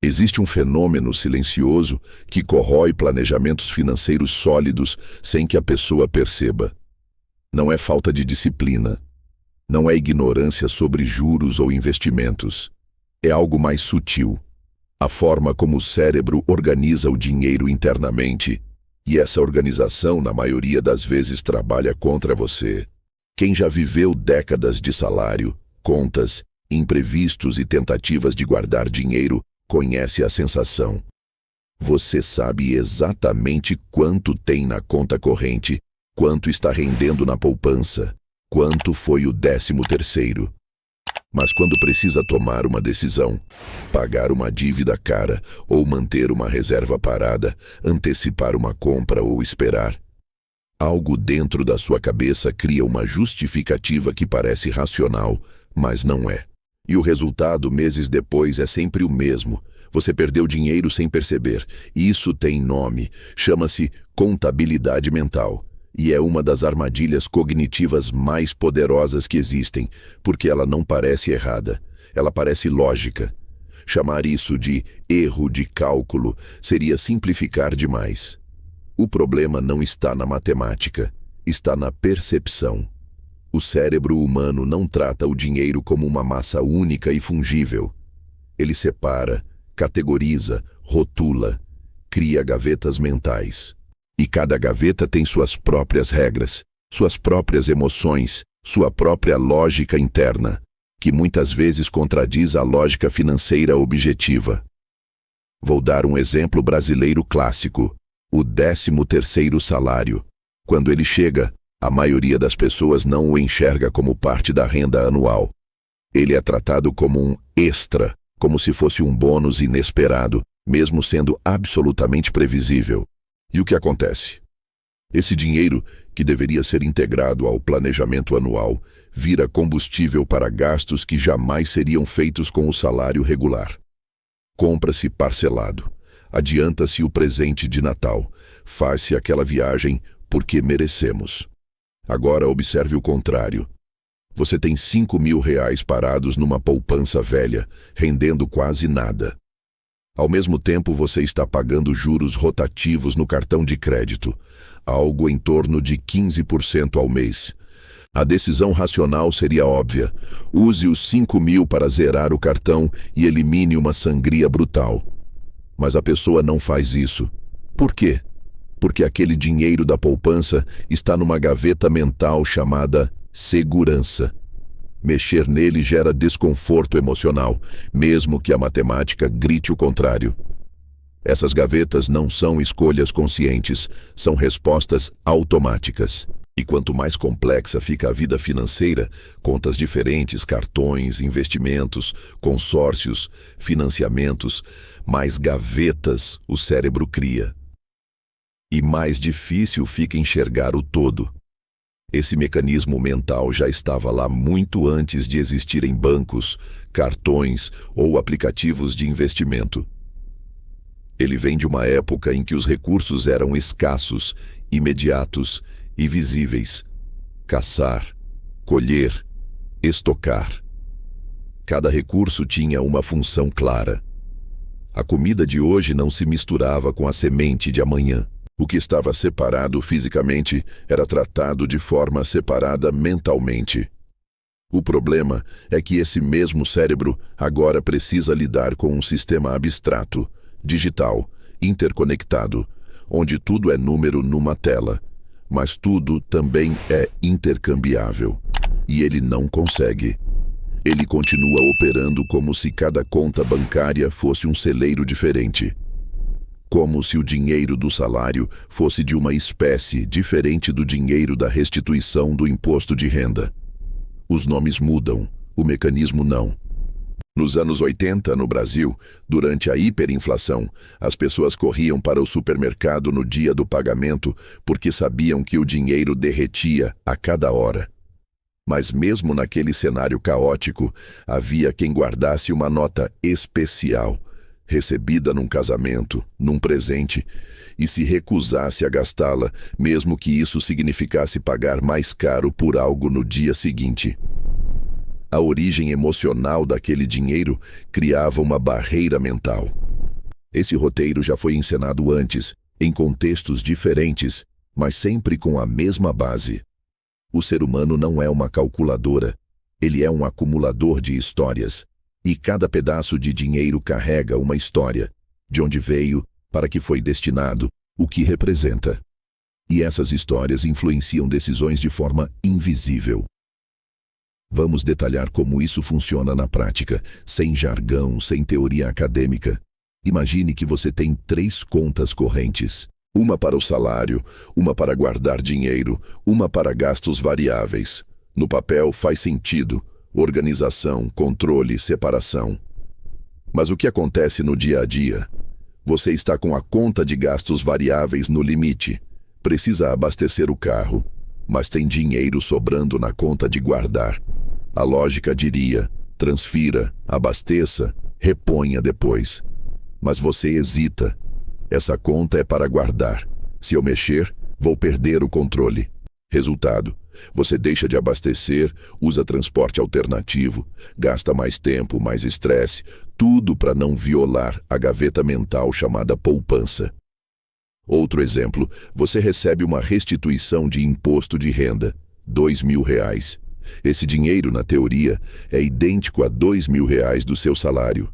Existe um fenômeno silencioso que corrói planejamentos financeiros sólidos sem que a pessoa perceba. Não é falta de disciplina. Não é ignorância sobre juros ou investimentos. É algo mais sutil. A forma como o cérebro organiza o dinheiro internamente. E essa organização, na maioria das vezes, trabalha contra você. Quem já viveu décadas de salário, contas, imprevistos e tentativas de guardar dinheiro, conhece a sensação. Você sabe exatamente quanto tem na conta corrente, quanto está rendendo na poupança, quanto foi o 13º. Mas quando precisa tomar uma decisão, pagar uma dívida cara ou manter uma reserva parada, antecipar uma compra ou esperar, algo dentro da sua cabeça cria uma justificativa que parece racional, mas não é. E o resultado, meses depois, é sempre o mesmo. Você perdeu dinheiro sem perceber. E isso tem nome. Chama-se contabilidade mental. E é uma das armadilhas cognitivas mais poderosas que existem, porque ela não parece errada. Ela parece lógica. Chamar isso de erro de cálculo seria simplificar demais. O problema não está na matemática, está na percepção. O cérebro humano não trata o dinheiro como uma massa única e fungível. Ele separa, categoriza, rotula, cria gavetas mentais. E cada gaveta tem suas próprias regras, suas próprias emoções, sua própria lógica interna, que muitas vezes contradiz a lógica financeira objetiva. Vou dar um exemplo brasileiro clássico, o 13º salário. Quando ele chega, a maioria das pessoas não o enxerga como parte da renda anual. Ele é tratado como um extra, como se fosse um bônus inesperado, mesmo sendo absolutamente previsível. E o que acontece? Esse dinheiro, que deveria ser integrado ao planejamento anual, vira combustível para gastos que jamais seriam feitos com o salário regular. Compra-se parcelado, adianta-se o presente de Natal, faz-se aquela viagem porque merecemos. Agora observe o contrário. Você tem R$5.000 parados numa poupança velha, rendendo quase nada. Ao mesmo tempo, você está pagando juros rotativos no cartão de crédito, algo em torno de 15% ao mês. A decisão racional seria óbvia. Use os 5.000 para zerar o cartão e elimine uma sangria brutal. Mas a pessoa não faz isso. Por quê? Porque aquele dinheiro da poupança está numa gaveta mental chamada segurança. Mexer nele gera desconforto emocional, mesmo que a matemática grite o contrário. Essas gavetas não são escolhas conscientes, são respostas automáticas. E quanto mais complexa fica a vida financeira, contas diferentes, cartões, investimentos, consórcios, financiamentos, mais gavetas o cérebro cria. E mais difícil fica enxergar o todo. Esse mecanismo mental já estava lá muito antes de existirem bancos, cartões ou aplicativos de investimento. Ele vem de uma época em que os recursos eram escassos, imediatos e visíveis. Caçar, colher, estocar. Cada recurso tinha uma função clara. A comida de hoje não se misturava com a semente de amanhã. O que estava separado fisicamente era tratado de forma separada mentalmente. O problema é que esse mesmo cérebro agora precisa lidar com um sistema abstrato, digital, interconectado, onde tudo é número numa tela, mas tudo também é intercambiável. E ele não consegue. Ele continua operando como se cada conta bancária fosse um celeiro diferente. Como se o dinheiro do salário fosse de uma espécie diferente do dinheiro da restituição do imposto de renda. Os nomes mudam, o mecanismo não. Nos anos 80, no Brasil, durante a hiperinflação, as pessoas corriam para o supermercado no dia do pagamento porque sabiam que o dinheiro derretia a cada hora. Mas mesmo naquele cenário caótico, havia quem guardasse uma nota especial, recebida num casamento, num presente, e se recusasse a gastá-la, mesmo que isso significasse pagar mais caro por algo no dia seguinte. A origem emocional daquele dinheiro criava uma barreira mental. Esse roteiro já foi encenado antes, em contextos diferentes, mas sempre com a mesma base. O ser humano não é uma calculadora, ele é um acumulador de histórias. E cada pedaço de dinheiro carrega uma história, de onde veio, para que foi destinado, o que representa. E essas histórias influenciam decisões de forma invisível. Vamos detalhar como isso funciona na prática, sem jargão, sem teoria acadêmica. Imagine que você tem 3 contas correntes. Uma para o salário, uma para guardar dinheiro, uma para gastos variáveis. No papel faz sentido. Organização, controle, separação. Mas o que acontece no dia a dia? Você está com a conta de gastos variáveis no limite. Precisa abastecer o carro, mas tem dinheiro sobrando na conta de guardar. A lógica diria: transfira, abasteça, reponha depois. Mas você hesita. Essa conta é para guardar. Se eu mexer, vou perder o controle. Resultado: você deixa de abastecer, usa transporte alternativo, gasta mais tempo, mais estresse, tudo para não violar a gaveta mental chamada poupança. Outro exemplo: você recebe uma restituição de imposto de renda, R$ 2.000. Esse dinheiro, na teoria, é idêntico a R$ 2.000 do seu salário.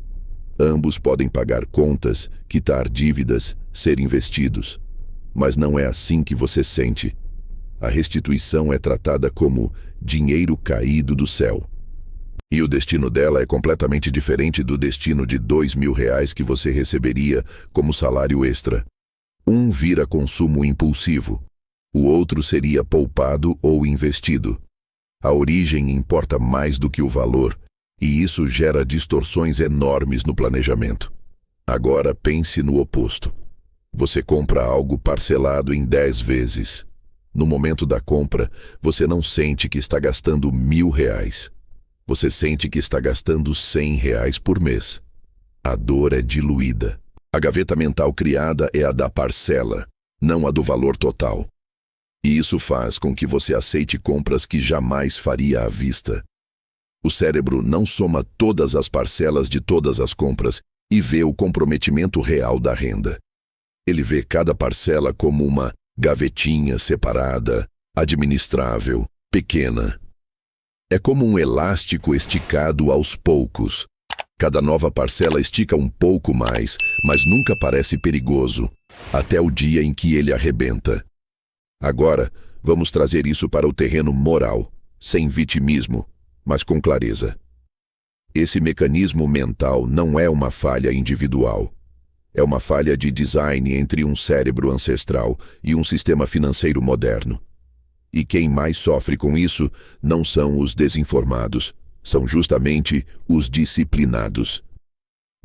Ambos podem pagar contas, quitar dívidas, ser investidos. Mas não é assim que você sente. A restituição é tratada como dinheiro caído do céu. E o destino dela é completamente diferente do destino de R$ 2.000 que você receberia como salário extra. Um vira consumo impulsivo. O outro seria poupado ou investido. A origem importa mais do que o valor, e isso gera distorções enormes no planejamento. Agora pense no oposto. Você compra algo parcelado em 10 vezes. No momento da compra, você não sente que está gastando R$ 1.000. Você sente que está gastando R$ 100 por mês. A dor é diluída. A gaveta mental criada é a da parcela, não a do valor total. E isso faz com que você aceite compras que jamais faria à vista. O cérebro não soma todas as parcelas de todas as compras e vê o comprometimento real da renda. Ele vê cada parcela como uma gavetinha separada, administrável, pequena. É como um elástico esticado aos poucos. Cada nova parcela estica um pouco mais, mas nunca parece perigoso, até o dia em que ele arrebenta. Agora, vamos trazer isso para o terreno moral, sem vitimismo, mas com clareza. Esse mecanismo mental não é uma falha individual. É uma falha de design entre um cérebro ancestral e um sistema financeiro moderno. E quem mais sofre com isso não são os desinformados, são justamente os disciplinados.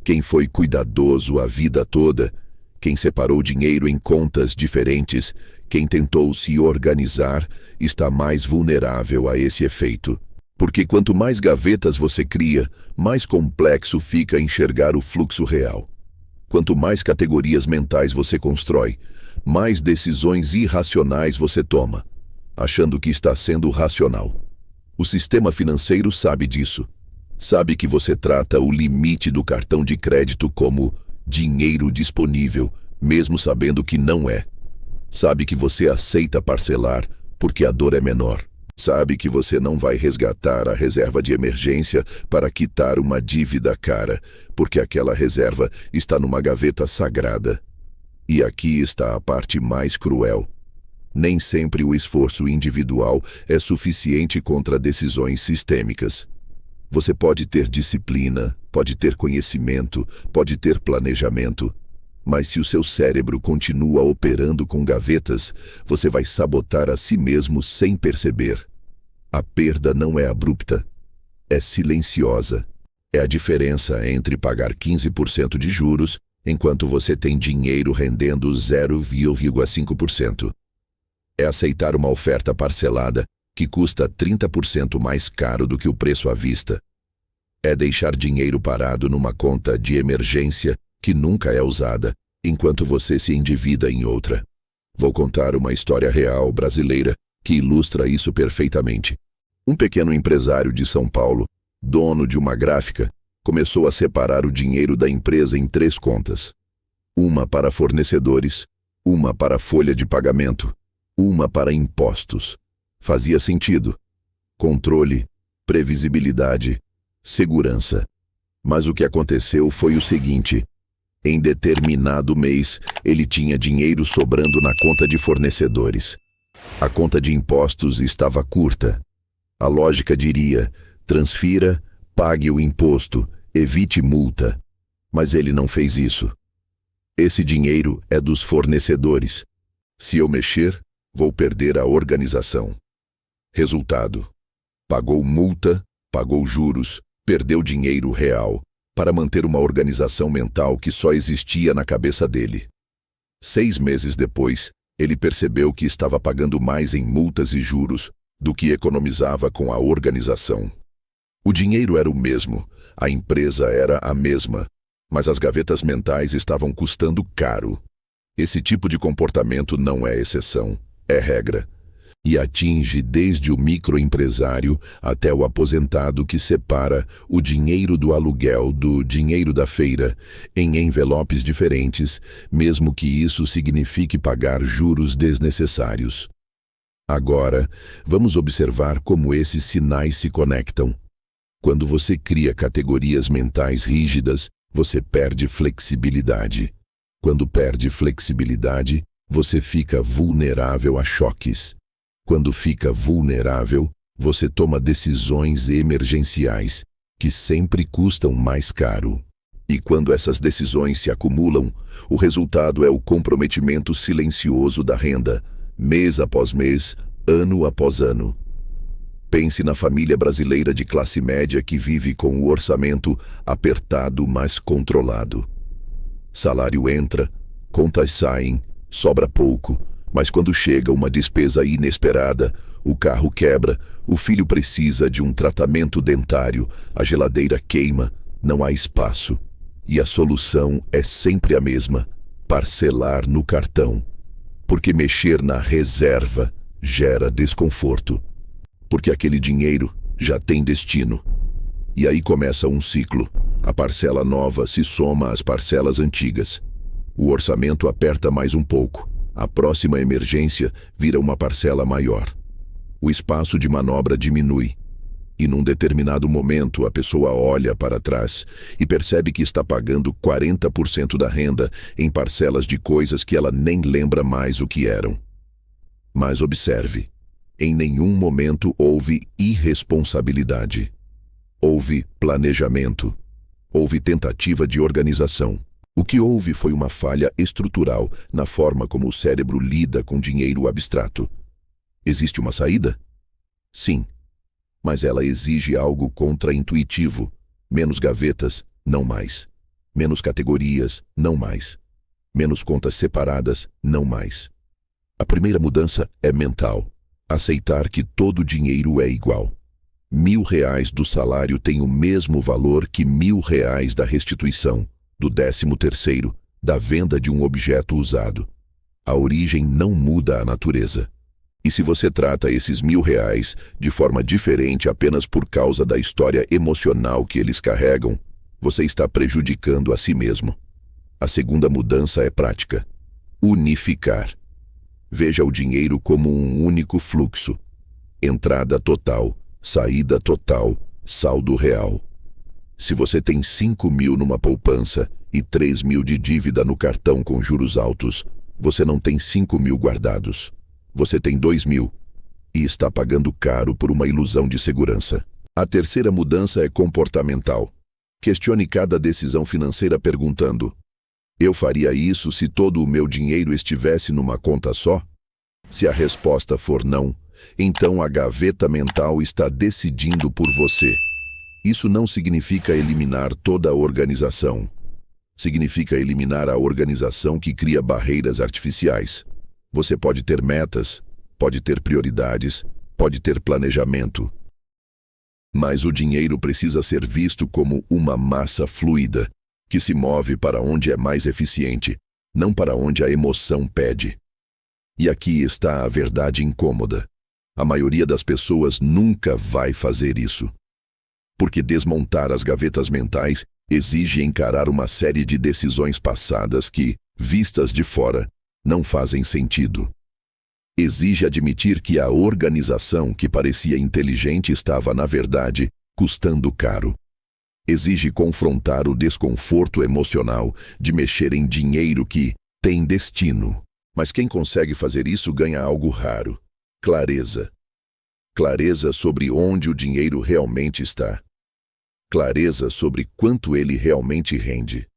Quem foi cuidadoso a vida toda, quem separou dinheiro em contas diferentes, quem tentou se organizar, está mais vulnerável a esse efeito. Porque quanto mais gavetas você cria, mais complexo fica enxergar o fluxo real. Quanto mais categorias mentais você constrói, mais decisões irracionais você toma, achando que está sendo racional. O sistema financeiro sabe disso. Sabe que você trata o limite do cartão de crédito como dinheiro disponível, mesmo sabendo que não é. Sabe que você aceita parcelar porque a dor é menor. Sabe que você não vai resgatar a reserva de emergência para quitar uma dívida cara, porque aquela reserva está numa gaveta sagrada. E aqui está a parte mais cruel. Nem sempre o esforço individual é suficiente contra decisões sistêmicas. Você pode ter disciplina, pode ter conhecimento, pode ter planejamento, mas se o seu cérebro continua operando com gavetas, você vai sabotar a si mesmo sem perceber. A perda não é abrupta, é silenciosa. É a diferença entre pagar 15% de juros enquanto você tem dinheiro rendendo 0,5%. É aceitar uma oferta parcelada que custa 30% mais caro do que o preço à vista. É deixar dinheiro parado numa conta de emergência que nunca é usada, enquanto você se endivida em outra. Vou contar uma história real brasileira que ilustra isso perfeitamente. Um pequeno empresário de São Paulo, dono de uma gráfica, começou a separar o dinheiro da empresa em 3 contas. Uma para fornecedores, uma para folha de pagamento, uma para impostos. Fazia sentido. Controle, previsibilidade, segurança. Mas o que aconteceu foi o seguinte: em determinado mês, ele tinha dinheiro sobrando na conta de fornecedores. A conta de impostos estava curta. A lógica diria: transfira, pague o imposto, evite multa. Mas ele não fez isso. Esse dinheiro é dos fornecedores. Se eu mexer, vou perder a organização. Resultado: pagou multa, pagou juros, perdeu dinheiro real para manter uma organização mental que só existia na cabeça dele. 6 meses depois, ele percebeu que estava pagando mais em multas e juros do que economizava com a organização. O dinheiro era o mesmo, a empresa era a mesma, mas as gavetas mentais estavam custando caro. Esse tipo de comportamento não é exceção, é regra. E atinge desde o microempresário até o aposentado que separa o dinheiro do aluguel do dinheiro da feira em envelopes diferentes, mesmo que isso signifique pagar juros desnecessários. Agora, vamos observar como esses sinais se conectam. Quando você cria categorias mentais rígidas, você perde flexibilidade. Quando perde flexibilidade, você fica vulnerável a choques. Quando fica vulnerável, você toma decisões emergenciais, que sempre custam mais caro. E quando essas decisões se acumulam, o resultado é o comprometimento silencioso da renda, mês após mês, ano após ano. Pense na família brasileira de classe média que vive com o orçamento apertado, mas controlado. Salário entra, contas saem, sobra pouco. Mas quando chega uma despesa inesperada, o carro quebra, o filho precisa de um tratamento dentário, a geladeira queima, não há espaço. E a solução é sempre a mesma: parcelar no cartão. Porque mexer na reserva gera desconforto. Porque aquele dinheiro já tem destino. E aí começa um ciclo. A parcela nova se soma às parcelas antigas. O orçamento aperta mais um pouco. A próxima emergência vira uma parcela maior. O espaço de manobra diminui. E num determinado momento a pessoa olha para trás e percebe que está pagando 40% da renda em parcelas de coisas que ela nem lembra mais o que eram. Mas observe, em nenhum momento houve irresponsabilidade. Houve planejamento. Houve tentativa de organização. O que houve foi uma falha estrutural na forma como o cérebro lida com dinheiro abstrato. Existe uma saída? Sim. Mas ela exige algo contraintuitivo. Menos gavetas, não mais. Menos categorias, não mais. Menos contas separadas, não mais. A primeira mudança é mental. Aceitar que todo dinheiro é igual. R$1.000 do salário tem o mesmo valor que R$1.000 da restituição, do 13º, da venda de um objeto usado. A origem não muda a natureza. E se você trata esses R$1.000 de forma diferente apenas por causa da história emocional que eles carregam, você está prejudicando a si mesmo. A segunda mudança é prática. Unificar. Veja o dinheiro como um único fluxo. Entrada total, saída total, saldo real. Se você tem 5.000 numa poupança e 3.000 de dívida no cartão com juros altos, você não tem 5.000 guardados. Você tem 2.000 e está pagando caro por uma ilusão de segurança. A terceira mudança é comportamental. Questione cada decisão financeira perguntando: eu faria isso se todo o meu dinheiro estivesse numa conta só? Se a resposta for não, então a gaveta mental está decidindo por você. Isso não significa eliminar toda a organização. Significa eliminar a organização que cria barreiras artificiais. Você pode ter metas, pode ter prioridades, pode ter planejamento. Mas o dinheiro precisa ser visto como uma massa fluida, que se move para onde é mais eficiente, não para onde a emoção pede. E aqui está a verdade incômoda. A maioria das pessoas nunca vai fazer isso. Porque desmontar as gavetas mentais Exige encarar uma série de decisões passadas que, vistas de fora, não fazem sentido. Exige admitir que a organização que parecia inteligente estava, na verdade, custando caro. Exige confrontar o desconforto emocional de mexer em dinheiro que tem destino. Mas quem consegue fazer isso ganha algo raro: clareza. Clareza sobre onde o dinheiro realmente está. Clareza sobre quanto ele realmente rende.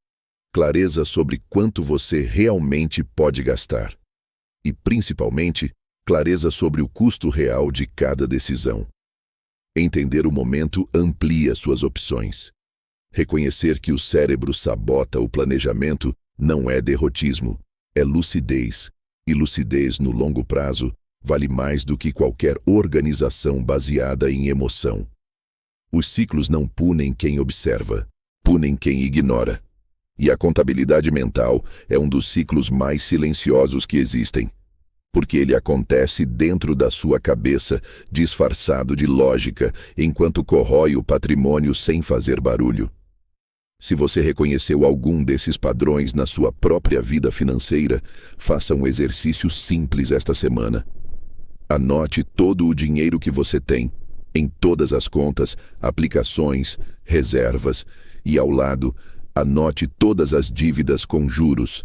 Clareza sobre quanto você realmente pode gastar. E, principalmente, clareza sobre o custo real de cada decisão. Entender o momento amplia suas opções. Reconhecer que o cérebro sabota o planejamento não é derrotismo, é lucidez. E lucidez no longo prazo vale mais do que qualquer organização baseada em emoção. Os ciclos não punem quem observa, punem quem ignora. E a contabilidade mental é um dos ciclos mais silenciosos que existem, porque ele acontece dentro da sua cabeça, disfarçado de lógica, enquanto corrói o patrimônio sem fazer barulho. Se você reconheceu algum desses padrões na sua própria vida financeira, faça um exercício simples esta semana. Anote todo o dinheiro que você tem, em todas as contas, aplicações, reservas, e ao lado, anote todas as dívidas com juros.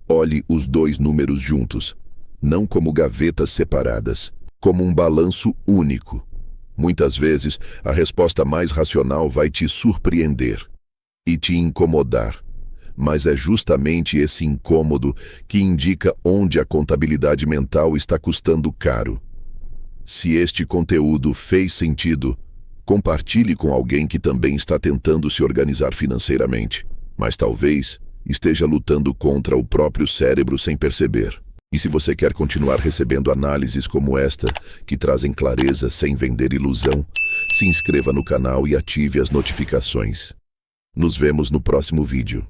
Olhe os dois números juntos, não como gavetas separadas, como um balanço único. Muitas vezes, a resposta mais racional vai te surpreender e te incomodar, mas é justamente esse incômodo que indica onde a contabilidade mental está custando caro. Se este conteúdo fez sentido, compartilhe com alguém que também está tentando se organizar financeiramente, mas talvez esteja lutando contra o próprio cérebro sem perceber. E se você quer continuar recebendo análises como esta, que trazem clareza sem vender ilusão, se inscreva no canal e ative as notificações. Nos vemos no próximo vídeo.